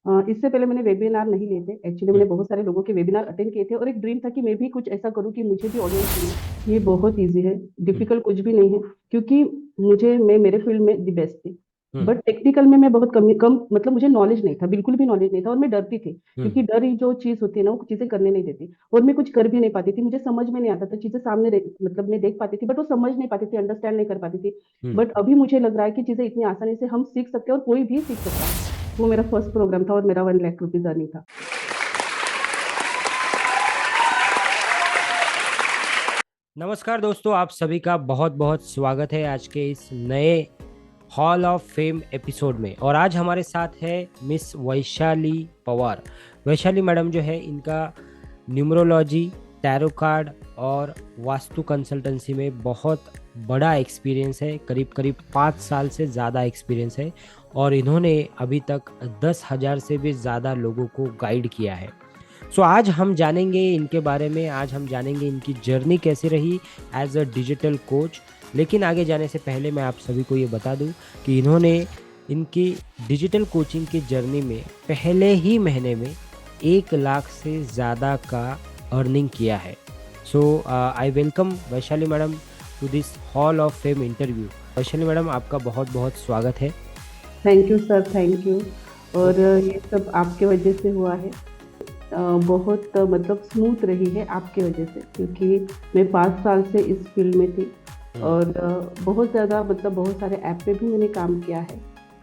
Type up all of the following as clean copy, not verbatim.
इससे पहले मैंने वेबिनार नहीं लिए थे। एक्चुअली मैंने बहुत सारे लोगों के वेबिनार अटेंड किए थे और एक ड्रीम था कि मैं भी कुछ ऐसा करूं कि मुझे भी ऑडियंस मिले। ये बहुत इजी है, हम्म। डिफिकल्ट कुछ भी नहीं है। क्योंकि मैं मेरे फील्ड में दी बेस्ट थी। हम्म। बट टेक्निकल में मैं बहुत कम मतलब मुझे नॉलेज नहीं था, बिल्कुल भी नॉलेज नहीं था, और मैं डरती थी। क्योंकि हम्म। डर ही जो चीज होती है ना, वो चीजें करने नहीं देती। और मैं कुछ कर भी नहीं पाती थी, मुझे समझ में नहीं आता था चीजें सामने मतलब मैं देख पाती थी, बट वो समझ नहीं पाती थी, अंडरस्टैंड नहीं कर पाती थी। हम्म। बट अभी मुझे लग रहा है कि चीजें इतनी आसानी से हम सीख सकते हैं और कोई भी सीख सकता है। वो मेरा फर्स्ट प्रोग्राम था और मेरा 1 लाख रुपीज अर्निंग था। नमस्कार दोस्तों, आप सभी का बहुत बहुत स्वागत है आज के इस नए हॉल ऑफ फेम एपिसोड में। और आज हमारे साथ है मिस वैशाली पवार। वैशाली मैडम जो है, इनका न्यूमरोलॉजी, टैरो कार्ड और वास्तु कंसल्टेंसी में बहुत बड़ा एक्सपीरियंस है। करीब करीब 5 साल से ज़्यादा एक्सपीरियंस है और इन्होंने अभी तक 10,000 से भी ज़्यादा लोगों को गाइड किया है। सो आज हम जानेंगे इनके बारे में, आज हम जानेंगे इनकी जर्नी कैसी रही एज अ डिजिटल कोच। लेकिन आगे जाने से पहले मैं आप सभी को ये बता दूं कि इन्होंने इनकी डिजिटल कोचिंग की जर्नी में पहले ही महीने में 1 लाख से ज़्यादा का अर्निंग किया है। So I welcome Vaishali madam to this hall of fame interview. Vaishali madam, आपका बहुत बहुत स्वागत है। Thank you sir, thank you. और ये सब आपके वजह से हुआ है। बहुत मतलब स्मूथ रही है आपके वजह से, क्योंकि मैं 5 साल से इस फील्ड में थी। हम्म। और बहुत ज़्यादा मतलब बहुत सारे ऐप पे भी मैंने काम किया है।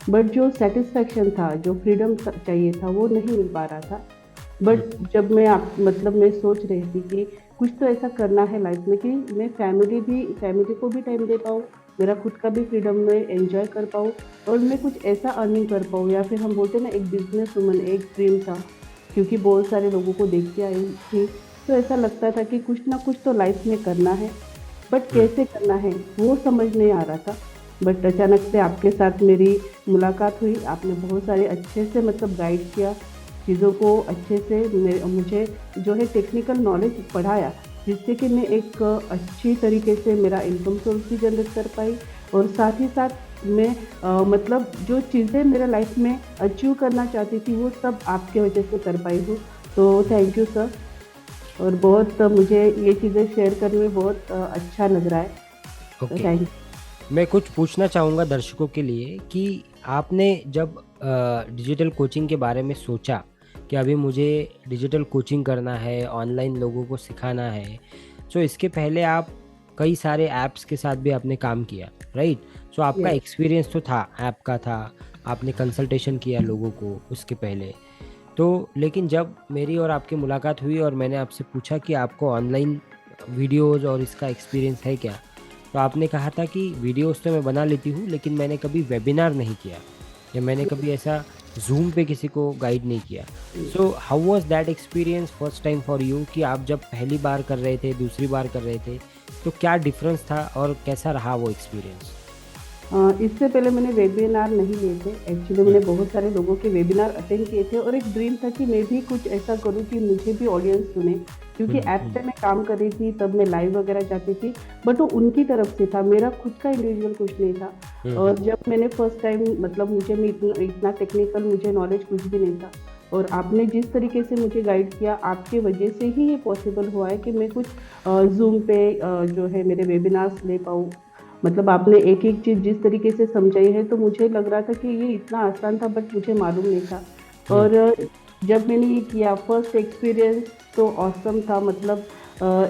बट जो सेटिस्फेक्शन था, जो फ्रीडम चाहिए था, वो नहीं मिल पा रहा था। हम्म। बट जब मैं आप मतलब मैं सोच रही थी कि कुछ तो ऐसा करना है लाइफ में कि मैं फैमिली को भी टाइम दे पाऊँ, मेरा खुद का भी फ्रीडम में एंजॉय कर पाऊँ, और मैं कुछ ऐसा अर्निंग कर पाऊँ, या फिर हम बोलते हैं ना, एक बिजनेस वुमन, एक ड्रीम था। क्योंकि बहुत सारे लोगों को देखती आई थी, तो ऐसा लगता था कि कुछ ना कुछ तो लाइफ में करना है। बट हम्म। कैसे करना है वो समझ नहीं आ रहा था। बट अचानक से आपके साथ मेरी मुलाकात हुई, आपने बहुत सारे अच्छे से मतलब गाइड किया चीज़ों को अच्छे से। मुझे जो है टेक्निकल नॉलेज पढ़ाया, जिससे कि मैं एक अच्छी तरीके से मेरा इनकम सोर्स भी जनरेट कर पाई। और साथ ही साथ मैं मतलब जो चीज़ें मेरे लाइफ में अचीव करना चाहती थी, वो सब आपके वजह से कर पाई हूँ। तो थैंक यू सर। और बहुत मुझे ये चीज़ें शेयर करने में बहुत अच्छा लग रहा है। तो ओके। Thank you. मैं कुछ पूछना चाहूँगा दर्शकों के लिए कि आपने जब डिजिटल कोचिंग के बारे में सोचा कि अभी मुझे डिजिटल कोचिंग करना है, ऑनलाइन लोगों को सिखाना है, सो इसके पहले आप कई सारे ऐप्स के साथ भी आपने काम किया, राइट? सो आपका यस। एक्सपीरियंस तो था, ऐप का था, आपने कंसल्टेशन किया लोगों को उसके पहले। तो लेकिन जब मेरी और आपकी मुलाकात हुई और मैंने आपसे पूछा कि आपको ऑनलाइन वीडियोज़ और इसका एक्सपीरियंस है क्या, तो आपने कहा था कि वीडियोस तो मैं बना लेती हूँ लेकिन मैंने कभी वेबिनार नहीं किया या मैंने कभी ऐसा जूम पे किसी को गाइड नहीं किया। So how was that experience first time for you कि आप जब पहली बार कर रहे थे, दूसरी बार कर रहे थे, तो क्या डिफरेंस था और कैसा रहा वो एक्सपीरियंस? इससे पहले मैंने वेबिनार नहीं लिए थे। एक्चुअली मैंने बहुत सारे लोगों के वेबिनार अटेंड किए थे, और एक ड्रीम था कि मैं भी कुछ ऐसा करूं कि मुझे भी ऑडियंस सुने। क्योंकि हम्म। ऐप पे मैं काम कर रही थी, तब मैं लाइव वगैरह जाती थी। बट वो उनकी तरफ से था, मेरा खुद का इंडिविजुअल कुछ नहीं था। हम्म। और जब मैंने फर्स्ट टाइम मतलब मुझे मैं इतना टेक्निकल मुझे नॉलेज कुछ भी नहीं था। और आपने जिस तरीके से मुझे गाइड किया, आपके वजह से ही ये पॉसिबल हुआ है कि मैं कुछ जूम पे जो है मेरे वेबिनार्स ले पाऊँ। मतलब आपने एक एक चीज जिस तरीके से समझाई है, तो मुझे लग रहा था कि ये इतना आसान था, बट मुझे मालूम नहीं था। हम्म। और जब मैंने ये किया, फर्स्ट एक्सपीरियंस तो ऑसम था। मतलब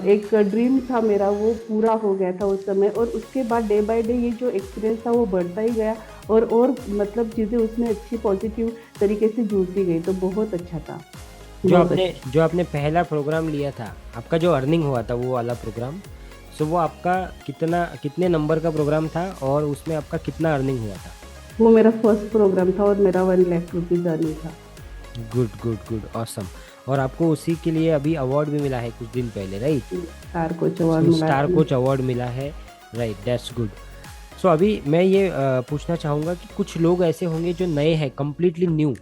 एक ड्रीम था मेरा, वो पूरा हो गया था उस समय। और उसके बाद डे बाय डे ये जो एक्सपीरियंस था, वो बढ़ता ही गया। और मतलब चीज़ें उसमें अच्छी पॉजिटिव तरीके से जुड़ती गई, तो बहुत अच्छा था। जो बहुत आपने अच्छा। जो आपने पहला प्रोग्राम लिया था, आपका जो अर्निंग हुआ था वो वाला प्रोग्राम, सो वो आपका कितने नंबर का प्रोग्राम था और उसमें आपका कितना अर्निंग हुआ था? वो मेरा फर्स्ट प्रोग्राम था और मेरा 1 लाख रुपीज अर्निंग था। Good good good, awesome. और आपको उसी के लिए अभी अवार्ड भी मिला है कुछ दिन पहले, राइट? स्टार कोच अवार्ड मिला स्टार है। कोच अवार्ड मिला है, राइट, दैट्स गुड। सो अभी मैं ये पूछना चाहूँगा कि कुछ लोग ऐसे होंगे जो नए हैं, कम्प्लीटली न्यू,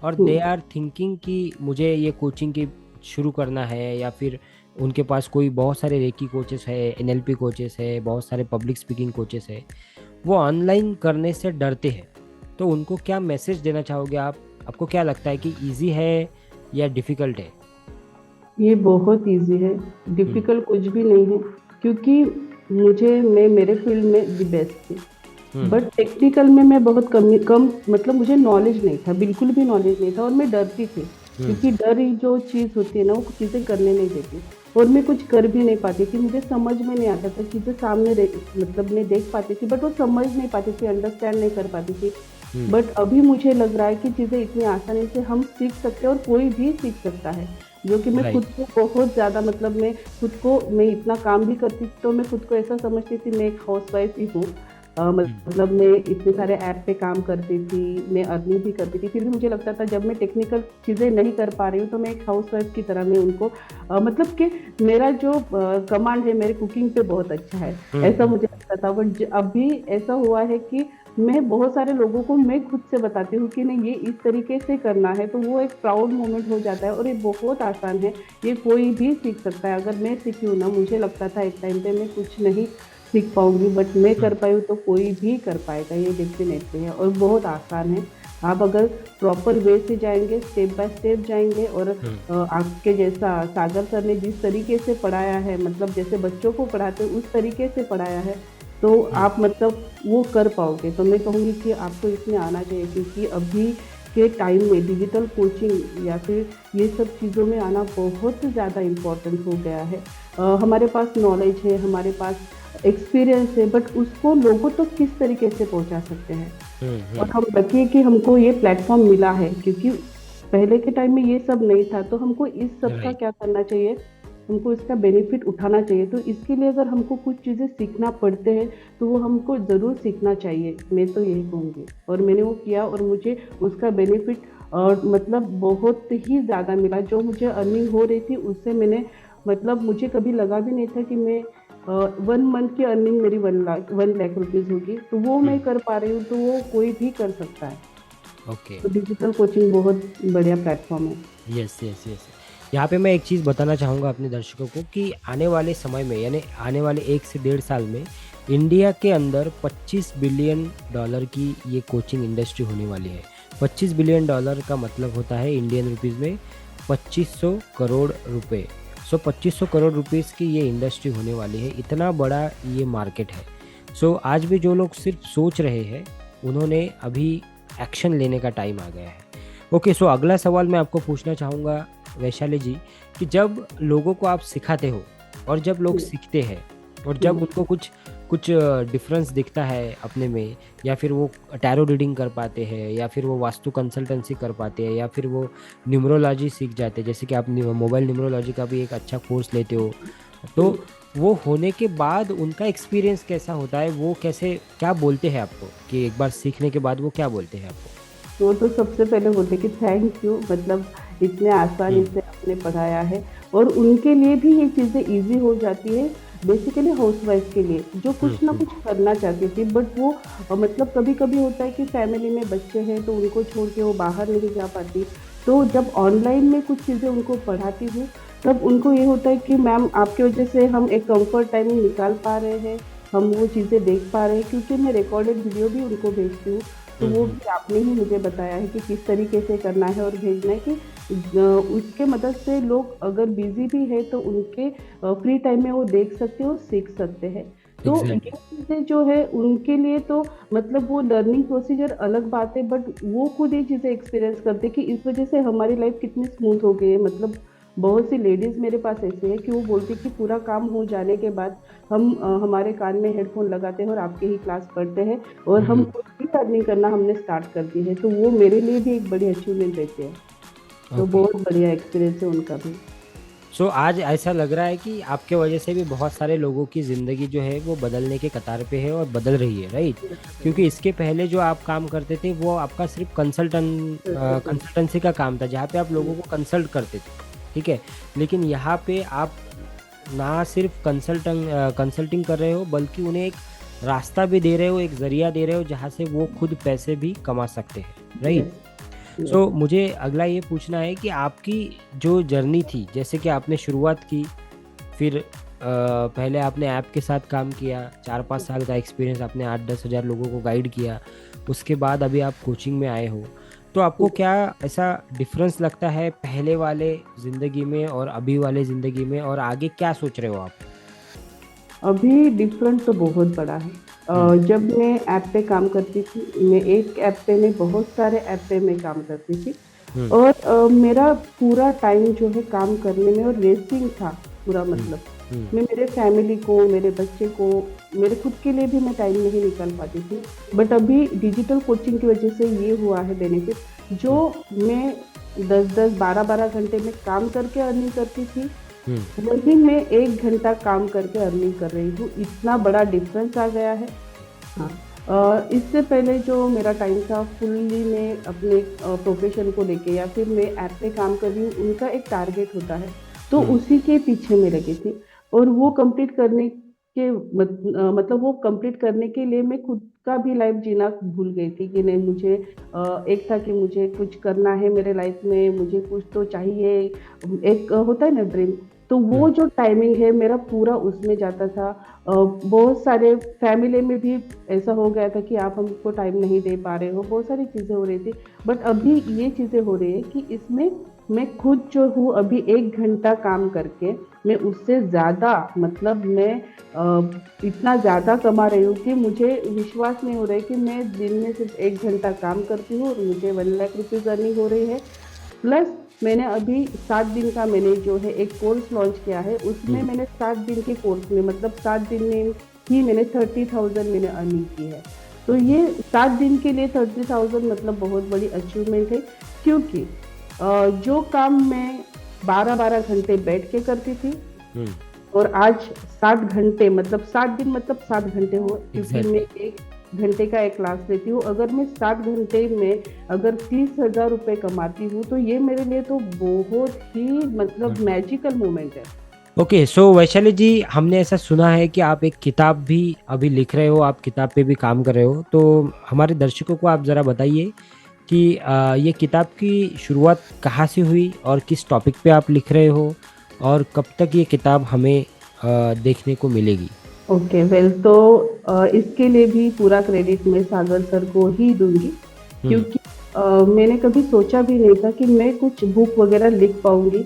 और दे हम्म। आर थिंकिंग कि मुझे ये कोचिंग की शुरू करना है, या फिर उनके पास कोई बहुत सारे रेकी कोचेस है, एनएलपी कोचेस है, बहुत सारे पब्लिक स्पीकिंग कोचेस है, वो ऑनलाइन करने से डरते हैं। तो उनको क्या मैसेज देना चाहोगे आप आपको क्या लगता है कि इजी है या डिफिकल्ट है? ये बहुत इजी है, हम्म। डिफिकल्ट कुछ भी नहीं है, क्योंकि मैं मेरे फील्ड में द बेस्ट थी। हम्म। बट टेक्निकल में मैं बहुत कम मतलब मुझे नॉलेज नहीं था, बिल्कुल भी नॉलेज नहीं था, और मैं डरती थी, हम्म। क्योंकि डर ही जो चीज़ होती है ना, वो चीज़ें करने नहीं देती। और मैं कुछ कर भी नहीं पाती थी, मुझे समझ में नहीं आता था, चीज़ें सामने मतलब मैं देख पाती थी, बट वो समझ नहीं पाती थी, अंडरस्टैंड नहीं कर पाती थी। हम्म। बट अभी मुझे लग रहा है कि चीज़ें इतनी आसानी से हम सीख सकते हैं, और कोई भी सीख सकता है। जो कि मैं खुद राइट। को बहुत ज़्यादा मतलब मैं इतना काम भी करती थी, तो मैं खुद को ऐसा समझती थी मैं एक हाउसवाइफ ही हूँ। हम्म। मतलब मैं इतने सारे ऐप पे काम करती थी, मैं अर्निंग भी करती थी, फिर भी मुझे लगता था जब मैं टेक्निकल चीज़ें नहीं कर पा रही हूँ, तो मैं एक हाउसवाइफ की तरह मैं उनको मतलब कि मेरा जो कमांड है मेरे कुकिंग पे बहुत अच्छा है, हम्म। ऐसा मुझे लगता था। बट अभी ऐसा हुआ है कि मैं बहुत सारे लोगों को मैं खुद से बताती हूँ कि नहीं, ये इस तरीके से करना है, तो वो एक प्राउड मोमेंट हो जाता है, और ये बहुत आसान है, ये कोई भी सीख सकता है। अगर मैं सीखी हूँ ना, मुझे लगता था एक टाइम पे मैं कुछ नहीं सीख पाऊंगी, बट मैं हम्म। कर पाई हूँ, तो कोई भी कर पाएगा, ये डेफिनेटली है, और बहुत आसान है। आप अगर प्रॉपर वे से जाएंगे, स्टेप बाय स्टेप जाएंगे, और हम्म। आपके जैसा सागर सर ने जिस तरीके से पढ़ाया है, मतलब जैसे बच्चों को पढ़ाते हैं उस तरीके से पढ़ाया है, तो हम्म। आप मतलब वो कर पाओगे। तो मैं कहूँगी कि आपको इसमें आना चाहिए, क्योंकि अभी के टाइम में डिजिटल कोचिंग या फिर ये सब चीज़ों में आना बहुत ज़्यादा इम्पोर्टेंट हो गया है। हमारे पास नॉलेज है, हमारे पास एक्सपीरियंस है, बट उसको लोगों तक तो किस तरीके से पहुंचा सकते हैं। हम्म। और हम्म। हम लकी है कि हमको ये प्लेटफॉर्म मिला है, क्योंकि पहले के टाइम में ये सब नहीं था, तो हमको इस सब का राइट। क्या करना चाहिए, हमको इसका बेनिफिट उठाना चाहिए। तो इसके लिए अगर हमको कुछ चीज़ें सीखना पड़ते हैं, तो वो हमको ज़रूर सीखना चाहिए, मैं तो यही कहूँगी। और मैंने वो किया, और मुझे उसका बेनिफिट और मतलब बहुत ही ज़्यादा मिला। जो मुझे अर्निंग हो रही थी उससे मैंने मतलब मुझे कभी लगा भी नहीं था कि मैं 1 मंथ की अर्निंग मेरी 1 लाख रुपीज़ होगी, तो वो मैं हम्म। कर पा रही हूँ, तो वो कोई भी कर सकता है। ओके। तो डिजिटल कोचिंग बहुत बढ़िया प्लेटफॉर्म है। Yes, yes, yes. यहाँ पे मैं एक चीज़ बताना चाहूँगा अपने दर्शकों को कि आने वाले समय में, यानी आने वाले 1 से 1.5 साल में, इंडिया के अंदर $25 बिलियन की ये कोचिंग इंडस्ट्री होने वाली है। $25 बिलियन का मतलब होता है इंडियन रुपीज़ में 2500 करोड़ रुपए। सो 2500 करोड़ रुपीज़ की ये इंडस्ट्री होने वाली है, इतना बड़ा ये मार्केट है। सो आज भी जो लोग सिर्फ सोच रहे हैं, उन्होंने अभी एक्शन लेने का टाइम आ गया है। ओके, सो अगला सवाल मैं आपको पूछना चाहूँगा वैशाली जी, कि जब लोगों को आप सिखाते हो और जब लोग हम्म, सीखते हैं और जब हम्म, उनको कुछ कुछ डिफरेंस दिखता है अपने में, या फिर वो टैरो रीडिंग कर पाते हैं, या फिर वो वास्तु कंसल्टेंसी कर पाते हैं, या फिर वो न्यूमरोलॉजी सीख जाते हैं, जैसे कि आप मोबाइल न्यूमरोलॉजी का भी एक अच्छा कोर्स लेते हो, तो हम्म। वो होने के बाद उनका एक्सपीरियंस कैसा होता है? वो कैसे, क्या बोलते हैं आपको कि एक बार सीखने के बाद वो क्या बोलते हैं आपको? वो तो सबसे पहले बोलते कि थैंक यू, मतलब इतने आसानी हम्म। से आपने पढ़ाया है। और उनके लिए भी ये चीज़ें इजी हो जाती है, बेसिकली हाउसवाइफ के लिए जो हम्म। कुछ ना हम्म। कुछ करना चाहती थी, बट वो मतलब कभी कभी होता है कि फैमिली में बच्चे हैं, तो उनको छोड़ के वो बाहर नहीं जा पाती। तो जब ऑनलाइन में कुछ चीज़ें उनको पढ़ाती हूँ, तब उनको ये होता है कि मैम आपकी वजह से हम एक कंफर्ट टाइम निकाल पा रहे हैं, हम वो चीज़ें देख पा रहे हैं, क्योंकि मैं रिकॉर्डेड वीडियो भी उनको भेजती हूँ। तो हम्म। वो हम्म। भी आपने ही मुझे बताया है कि किस तरीके से करना है और भेजना है, कि उसके मदद से लोग अगर बिजी भी है, तो उनके फ्री टाइम में वो देख सकते हैं और सीख सकते हैं। तो ये एग्जैक्टली। चीज़ें जो है उनके लिए, तो मतलब वो लर्निंग प्रोसीजर अलग बात है, बट वो खुद ये चीज़ें एक्सपीरियंस करते हैं कि इस वजह से हमारी लाइफ कितनी स्मूथ हो गई है। मतलब बहुत सी लेडीज मेरे पास ऐसे है कि वो बोलती कि पूरा काम हो जाने के बाद हम हमारे कान में हेडफोन लगाते हैं और आपके ही क्लास पढ़ते हैं, और हम हम्म। खुद ही अर्निंग करना हमने स्टार्ट कर दी है। तो वो मेरे लिए भी एक बड़ी अचीवमेंट रहती है। तो ओके। बहुत बढ़िया एक्सपीरियंस है उनका भी। सो आज ऐसा लग रहा है कि आपके वजह से भी बहुत सारे लोगों की ज़िंदगी जो है वो बदलने के कतार पे है और बदल रही है, राइट? क्योंकि इसके पहले जो आप काम करते थे वो आपका सिर्फ कंसल्टेंसी का काम था, जहाँ पे आप लोगों को कंसल्ट करते थे, ठीक है। लेकिन यहाँ पे आप ना सिर्फ कंसल्टिंग कर रहे हो, बल्कि उन्हें एक रास्ता भी दे रहे हो, एक जरिया दे रहे हो, जहाँ से वो खुद पैसे भी कमा सकते हैं, राइट? Yes, yes. सो मुझे अगला ये पूछना है कि आपकी जो जर्नी थी, जैसे कि आपने शुरुआत की, फिर पहले आपने ऐप के साथ काम किया, 4-5 साल का एक्सपीरियंस, आपने 8-10 हज़ार लोगों को गाइड किया, उसके बाद अभी आप कोचिंग में आए हो। तो आपको क्या ऐसा डिफरेंस लगता है पहले वाले जिंदगी में और अभी वाले जिंदगी में, और आगे क्या सोच रहे हो आप? अभी डिफरेंट तो बहुत बड़ा है। हम्म। जब मैं ऐप पे काम करती थी, मैं एक ऐप पे नहीं बहुत सारे ऐप पे मैं काम करती थी। हम्म। और मेरा पूरा टाइम जो है काम करने में और रेसिंग था पूरा, हम्म। मतलब हम्म। मैं मेरे फैमिली को, मेरे बच्चे को, मेरे खुद के लिए भी मैं टाइम नहीं निकाल पाती थी। बट अभी डिजिटल कोचिंग की वजह से ये हुआ है बेनिफिट, जो मैं 10-10 12-12 घंटे में काम करके अर्निंग करती थी, हम्म। वही मैं 1 घंटा काम करके अर्निंग कर रही हूँ। इतना बड़ा डिफरेंस आ गया है। हाँ। इससे पहले जो मेरा टाइम था फुल्ली मैं अपने प्रोफेशन को लेके या फिर मैं ऐप पे काम कर रही हूँ, उनका एक टारगेट होता है, तो हम्म। उसी के पीछे मैं लगी थी। और वो कंप्लीट करने के मतलब वो कंप्लीट करने के लिए मैं खुद का भी लाइफ जीना भूल गई थी कि नहीं, मुझे एक था कि मुझे कुछ करना है मेरे लाइफ में, मुझे कुछ तो चाहिए। एक होता है ना ड्रीम, तो वो हम्म। जो टाइमिंग है मेरा पूरा उसमें जाता था। बहुत सारे फैमिली में भी ऐसा हो गया था कि आप हमको टाइम नहीं दे पा रहे हो, बहुत सारी चीज़ें हो रही थी। बट अभी ये चीज़ें हो रही है कि इसमें मैं खुद जो हूँ अभी 1 घंटा काम करके मैं उससे ज़्यादा, मतलब मैं इतना ज़्यादा कमा रही हूँ कि मुझे विश्वास नहीं हो रहा है कि मैं दिन में सिर्फ 1 घंटा काम करती हूँ और मुझे 1 लाख रुपीज़ अर्निंग हो रही है। प्लस मैंने अभी 7 दिन का मैंने जो है एक कोर्स लॉन्च किया है, उसमें हम्म। मैंने 7 दिन के कोर्स में, मतलब 7 दिन में ही मैंने 30,000 मैंने अर्निंग की है। तो ये 7 दिन के लिए 30,000 मतलब बहुत बड़ी अचीवमेंट है। क्योंकि जो काम मैं 12-12 घंटे बैठ के करती थी, हम्म। और आज 7 घंटे, मतलब 7 दिन मतलब 7 घंटे हो, क्योंकि मैं एग्जैक्टली। 1 घंटे का एक क्लास लेती हूँ। अगर मैं 7 घंटे में अगर 30,000 रुपये कमाती हूँ, तो ये मेरे लिए तो बहुत ही मतलब मैजिकल मोमेंट है। ओके, सो वैशाली जी, हमने ऐसा सुना है कि आप एक किताब भी अभी लिख रहे हो, आप किताब पे भी काम कर रहे हो, तो हमारे दर्शकों को आप ज़रा बताइए कि ये किताब की शुरुआत कहाँ से हुई और किस टॉपिक पे आप लिख रहे हो, और कब तक ये किताब हमें देखने को मिलेगी? ओके वेल, तो इसके लिए भी पूरा क्रेडिट मैं सागर सर को ही दूंगी। हम्म। क्योंकि मैंने कभी सोचा भी नहीं था कि मैं कुछ बुक वगैरह लिख पाऊंगी।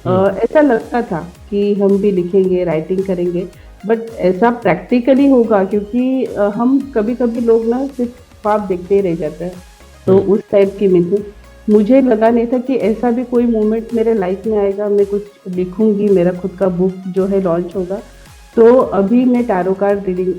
हम्म। ऐसा लगता था कि हम भी लिखेंगे, राइटिंग करेंगे, बट ऐसा प्रैक्टिकली होगा, क्योंकि हम कभी कभी लोग ना सिर्फ ख्वाब देखते ही रह जाते हैं। तो हम्म। उस टाइप की मैं थी। मुझे लगा नहीं था कि ऐसा भी कोई मोमेंट मेरे लाइफ में आएगा, मैं कुछ लिखूंगी, मेरा खुद का बुक जो है लॉन्च होगा। तो अभी मैं टैरो कार्ड रीडिंग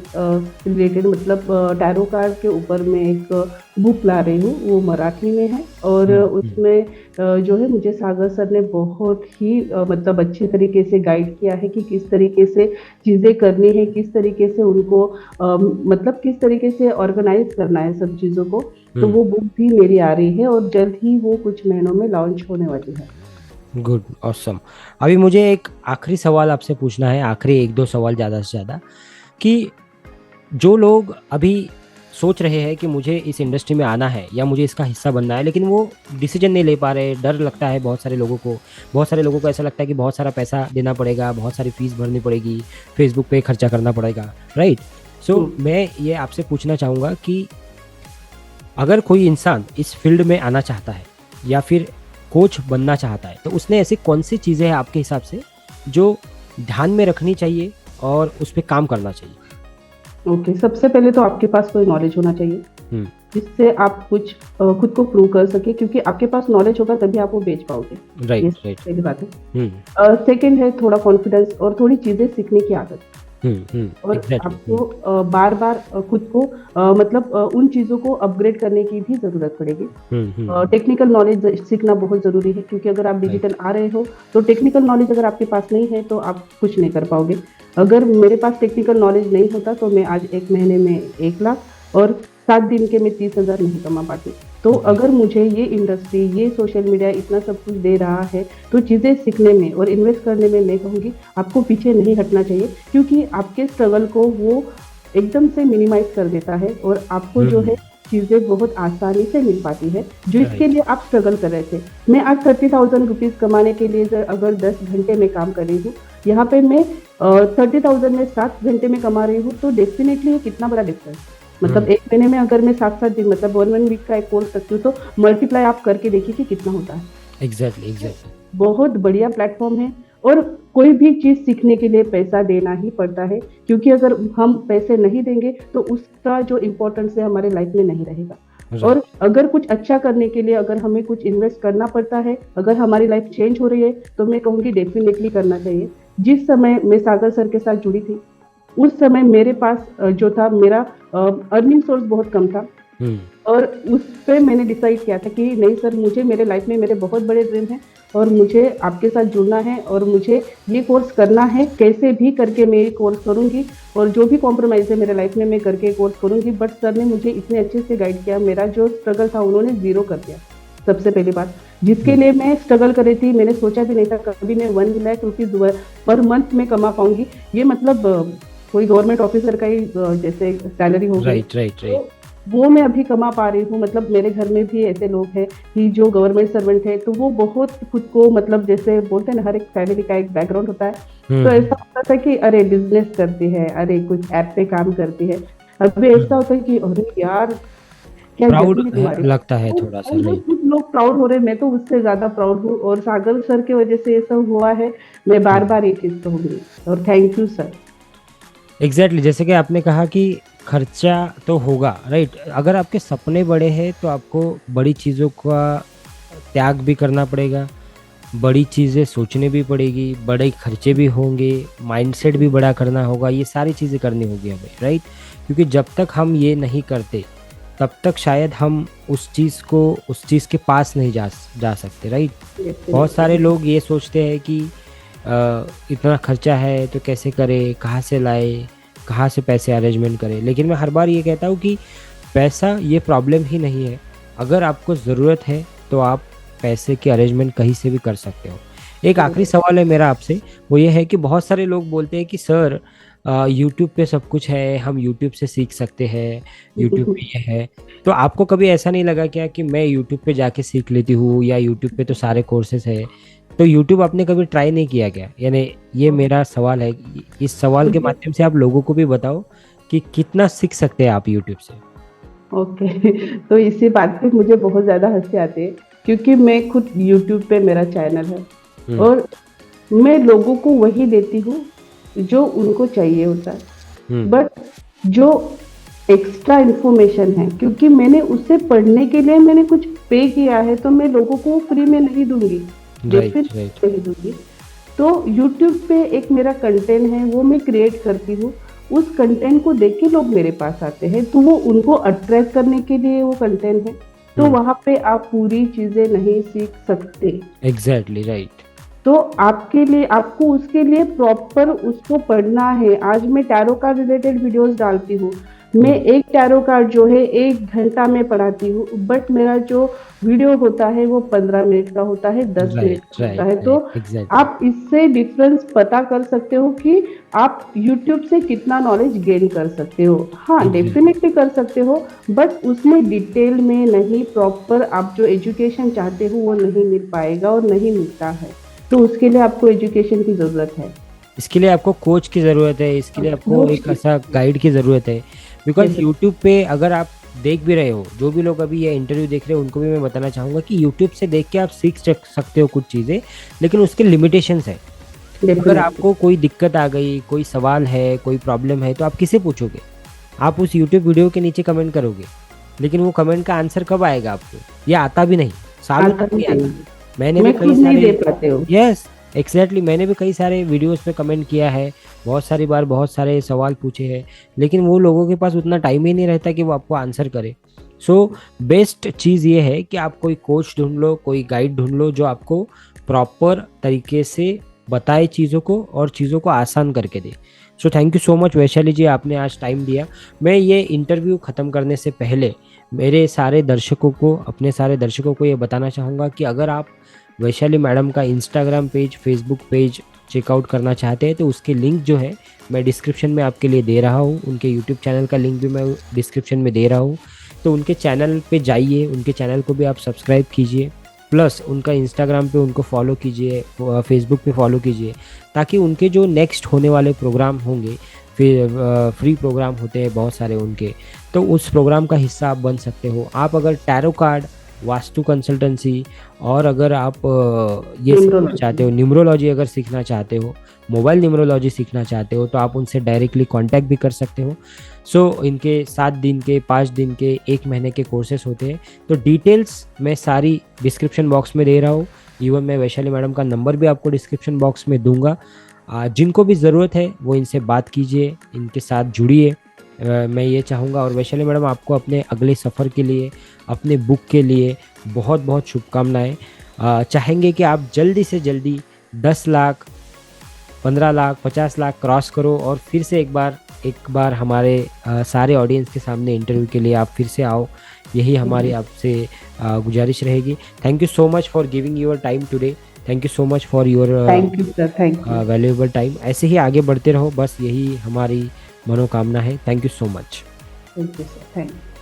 रिलेटेड, मतलब टैरो कार्ड के ऊपर मैं एक बुक ला रही हूँ, वो मराठी में है। और हम्म। उसमें जो है मुझे सागर सर ने बहुत ही मतलब अच्छे तरीके से गाइड किया है कि किस तरीके से चीज़ें करनी है, किस तरीके से उनको मतलब किस तरीके से ऑर्गेनाइज करना है सब चीज़ों को। तो हम्म। वो बुक भी मेरी आ रही है और जल्द ही वो कुछ महीनों में लॉन्च होने वाली है। Good, awesome. अभी मुझे एक आखिरी सवाल आपसे पूछना है, आखिरी एक दो सवाल ज़्यादा से ज़्यादा, कि जो लोग अभी सोच रहे हैं कि मुझे इस इंडस्ट्री में आना है या मुझे इसका हिस्सा बनना है, लेकिन वो डिसीजन नहीं ले पा रहे, डर लगता है बहुत सारे लोगों को। बहुत सारे लोगों को ऐसा लगता है कि बहुत सारा पैसा देना पड़ेगा, बहुत सारी फीस भरनी पड़ेगी, फेसबुक पे खर्चा करना पड़ेगा, राइट? सो हम्म। मैं ये आपसे पूछना चाहूँगा कि अगर कोई इंसान इस फील्ड में आना चाहता है या फिर कोच बनना चाहता है, तो उसने ऐसी कौन सी चीज़ें हैं आपके हिसाब से जो ध्यान में रखनी चाहिए और उस पर काम करना चाहिए? ओके, सबसे पहले तो आपके पास कोई नॉलेज होना चाहिए, हम्म। जिससे आप कुछ खुद को प्रूव कर सके, क्योंकि आपके पास नॉलेज होगा तभी आप वो बेच पाओगे। ये राइट, राइट। पहली बात है। हम्म। सेकंड है थोड़ा कॉन्फिडेंस और थोड़ी चीज़ें सीखने की आदत। और एग्जैक्टली। आपको बार-बार खुद को मतलब उन चीज़ों को अपग्रेड करने की भी ज़रूरत पड़ेगी। टेक्निकल नॉलेज सीखना बहुत ज़रूरी है, क्योंकि अगर आप राइट। डिजिटल आ रहे हो, तो टेक्निकल नॉलेज अगर आपके पास नहीं है, तो आप कुछ नहीं कर पाओगे। अगर मेरे पास टेक्निकल नॉलेज नहीं होता, तो मैं आज 1 महीने में 1 लाख और 7 दिन के में 30,000 नहीं कमा पाती। तो अगर मुझे ये इंडस्ट्री, ये सोशल मीडिया इतना सब कुछ दे रहा है, तो चीज़ें सीखने में और इन्वेस्ट करने में मैं कहूँगी आपको पीछे नहीं हटना चाहिए, क्योंकि आपके स्ट्रगल को वो एकदम से मिनिमाइज़ कर देता है और आपको जो है चीज़ें बहुत आसानी से मिल पाती है, जो इसके राइट। लिए आप स्ट्रगल कर रहे थे। मैं आज 30,000 रुपीज़ कमाने के लिए अगर 10 घंटे में काम कर रही हूँ, यहाँ पे मैं 30,000 में 7 घंटे में कमा रही हूँ, तो डेफिनेटली ये कितना बड़ा डिफरेंस। मतलब 1 महीने में अगर मैं 7-7 दिन मतलब 1 वीक का एक कोर्स करती हूँ तो मल्टीप्लाई आप करके देखिए कि कितना होता है। एग्जैक्टली। बहुत बढ़िया प्लेटफ़ॉर्म है और कोई भी चीज़ सीखने के लिए पैसा देना ही पड़ता है, क्योंकि अगर हम पैसे नहीं देंगे तो उसका जो इम्पोर्टेंस है हमारे लाइफ़ में नहीं रहेगा। और राइट। अगर कुछ अच्छा करने के लिए अगर हमें कुछ इन्वेस्ट करना पड़ता है, अगर हमारी लाइफ़ चेंज हो रही है, तो मैं कहूँगी डेफ़िनेटली करना चाहिए। जिस समय मैं सागर सर के साथ जुड़ी थी, उस समय मेरे पास जो था मेरा अर्निंग सोर्स बहुत कम था। और उस पे मैंने डिसाइड किया था कि नहीं सर, मुझे मेरे लाइफ में मेरे बहुत बड़े ड्रीम हैं और मुझे आपके साथ जुड़ना है और मुझे ये कोर्स करना है, कैसे भी करके मैं ये कोर्स करूँगी और जो भी कॉम्प्रोमाइज़ है मेरे लाइफ में मैं करके कोर्स करूँगी। बट सर ने मुझे इतने अच्छे से गाइड किया, मेरा जो स्ट्रगल था उन्होंने ज़ीरो कर दिया। सबसे पहली बात, जिसके लिए मैं स्ट्रगल कर रही थी, मैंने सोचा भी नहीं था कभी मैं 1 लाख रुपीज़ पर मंथ में कमा पाऊँगी। ये मतलब कोई गवर्नमेंट ऑफिसर का ही जैसे सैलरी हो गई। राइट। तो वो मैं अभी कमा पा रही हूँ। मतलब मेरे घर में भी ऐसे लोग हैं कि जो गवर्नमेंट सर्वेंट है, तो वो बहुत खुद को मतलब जैसे बोलते हैं ना, हर एक फैमिली का एक बैकग्राउंड होता है। तो ऐसा होता था कि अरे बिजनेस करती है, अरे कुछ ऐप पे काम करती है। अभी ऐसा होता है कि अरे यार क्या प्राउड जर्नी है तुम्हारी। लगता है तो थोड़ा सा, वो राइट। कुछ लोग प्राउड हो रहे हैं, मैं तो उससे ज्यादा प्राउड हूँ और सागर सर की वजह से ये सब हुआ है। मैं बार बार ये चीज कहूंगी और थैंक यू सर। एग्जैक्टली जैसे कि आपने कहा कि खर्चा तो होगा, राइट। अगर आपके सपने बड़े हैं तो आपको बड़ी चीज़ों का त्याग भी करना पड़ेगा, बड़ी चीज़ें सोचने भी पड़ेगी, बड़े खर्चे भी होंगे, माइंडसेट भी बड़ा करना होगा, ये सारी चीज़ें करनी होगी हमें, राइट। क्योंकि जब तक हम ये नहीं करते तब तक शायद हम उस चीज़ के पास नहीं जा सकते, राइट। बहुत सारे लोग ये सोचते हैं कि इतना खर्चा है तो कैसे करें, कहाँ से लाए, कहाँ से पैसे अरेंजमेंट करें। लेकिन मैं हर बार ये कहता हूँ कि पैसा ये प्रॉब्लम ही नहीं है। अगर आपको ज़रूरत है तो आप पैसे की अरेंजमेंट कहीं से भी कर सकते हो। एक आखिरी सवाल है मेरा आपसे, वो ये है कि बहुत सारे लोग बोलते हैं कि सर यूट्यूब पे सब कुछ है, हम यूट्यूब से सीख सकते हैं, यूट्यूब पे ये है। तो आपको कभी ऐसा नहीं लगा क्या कि मैं यूट्यूब पे जाके सीख लेती हूँ, या यूट्यूब पे तो सारे कोर्सेज है, तो यूट्यूब आपने कभी ट्राई नहीं किया क्या? यानी ये मेरा सवाल है। इस सवाल के माध्यम से आप लोगों को भी बताओ कि कितना सीख सकते हैं आप यूट्यूब से। ओके तो इसी बात पे मुझे बहुत ज़्यादा हँसी आती है, क्योंकि मैं खुद यूट्यूब पे मेरा चैनल है हम्म। और मैं लोगों को वही देती हूँ जो उनको चाहिए होता है। हम्म। बट जो एक्स्ट्रा इन्फॉर्मेशन है, क्योंकि मैंने उसे पढ़ने के लिए मैंने कुछ पे किया है, तो मैं लोगों को फ्री में नहीं दूंगी, राइट राइट। डेफिनेटली नहीं दूंगी। तो यूट्यूब पे एक मेरा कंटेंट है, वो मैं क्रिएट करती हूँ। उस कंटेंट को देख के लोग मेरे पास आते हैं, तो वो उनको अट्रैक्ट करने के लिए वो कंटेंट है। तो वहाँ पे आप पूरी चीज़ें नहीं सीख सकते। Exactly right. तो आपके लिए आपको उसके लिए प्रॉपर उसको पढ़ना है। आज मैं टैरो कार्ड रिलेटेड वीडियोस डालती हूँ। मैं एक टैरो कार्ड जो है 1 घंटा में पढ़ाती हूँ, बट मेरा जो वीडियो होता है वो 15 मिनट का होता है, 10 मिनट राइट का होता राइट है। तो राइट। एग्जैक्टली। आप इससे डिफरेंस पता कर सकते हो कि आप यूट्यूब से कितना नॉलेज गेन कर सकते हो। हाँ, एग्जैक्टली। डेफिनेटली कर सकते हो, बट उसमें डिटेल में नहीं, प्रॉपर आप जो एजुकेशन चाहते हो वो नहीं मिल पाएगा और नहीं मिलता है। तो उसके लिए आपको एजुकेशन की ज़रूरत है। इसके लिए आपको कोच की ज़रूरत है, इसके लिए आपको एक ऐसा गाइड की ज़रूरत है। बिकॉज यूट्यूब पे अगर आप देख भी रहे हो, जो भी लोग अभी ये इंटरव्यू देख रहे हो उनको भी मैं बताना चाहूँगा कि यूट्यूब से देख के आप सीख सकते हो कुछ चीज़ें, लेकिन उसके लिमिटेशंस है। अगर आपको कोई दिक्कत आ गई, कोई सवाल है, कोई प्रॉब्लम है, तो आप किसे पूछोगे? आप उस यूट्यूब वीडियो के नीचे कमेंट करोगे, लेकिन वो कमेंट का आंसर कब आएगा आपको? ये आता भी नहीं, सालों तक नहीं आता। मैंने भी कई सारे यस एग्जैक्टली मैंने भी कई सारे वीडियोस पे कमेंट किया है, बहुत सारी बार बहुत सारे सवाल पूछे हैं, लेकिन वो लोगों के पास उतना टाइम ही नहीं रहता कि वो आपको आंसर करे। सो बेस्ट चीज़ ये है कि आप कोई कोच ढूंढ लो, कोई गाइड ढूंढ लो जो आपको प्रॉपर तरीके से बताए चीज़ों को और चीज़ों को आसान करके दे। So thank you so much Vaishali ji, आपने आज टाइम दिया। मैं ये इंटरव्यू ख़त्म करने से पहले मेरे सारे दर्शकों को, अपने सारे दर्शकों को ये बताना चाहूँगा कि अगर आप वैशाली मैडम का Instagram page, Facebook page check out करना चाहते हैं तो उसके लिंक जो है मैं डिस्क्रिप्शन में आपके लिए दे रहा हूँ। उनके यूट्यूब चैनल का लिंक भी मैं डिस्क्रिप्शन में दे रहा हूँ। तो उनके चैनल पे जाइए, उनके चैनल को भी आप सब्सक्राइब कीजिए, प्लस उनका इंस्टाग्राम पे उनको फॉलो कीजिए, फेसबुक पे फॉलो कीजिए, ताकि उनके जो नेक्स्ट होने वाले प्रोग्राम होंगे फिर फ्री प्रोग्राम होते हैं बहुत सारे उनके, तो उस प्रोग्राम का हिस्सा आप बन सकते हो। आप अगर टैरो कार्ड, वास्तु कंसल्टेंसी, और अगर आप ये सीखना चाहते हो, न्यूमरोलॉजी अगर सीखना चाहते हो, मोबाइल न्यूमरोलॉजी सीखना चाहते हो, तो आप उनसे डायरेक्टली कांटेक्ट भी कर सकते हो। सो इनके 7 दिन के, 5 दिन के, 1 महीने के कोर्सेस होते हैं। तो डिटेल्स मैं सारी डिस्क्रिप्शन बॉक्स में दे रहा हूँ। इवन मैं वैशाली मैडम का नंबर भी आपको डिस्क्रिप्शन बॉक्स में दूंगा। जिनको भी ज़रूरत है वो इनसे बात कीजिए, इनके साथ जुड़िए। मैं ये चाहूँगा। और वैशाली मैडम, आपको अपने अगले सफ़र के लिए, अपने बुक के लिए बहुत बहुत शुभकामनाएं। चाहेंगे कि आप जल्दी से जल्दी 10 लाख, 15 लाख, 50 लाख क्रॉस करो और फिर से एक बार हमारे सारे ऑडियंस के सामने इंटरव्यू के लिए आप फिर से आओ। यही हमारी आपसे गुजारिश रहेगी। Thank you so much for giving your time today. Thank you so much for your thank you sir, thank you. Valuable time. ऐसे ही आगे बढ़ते रहो, बस यही हमारी मनोकामना है। Thank you so much. Thank you sir, thank you.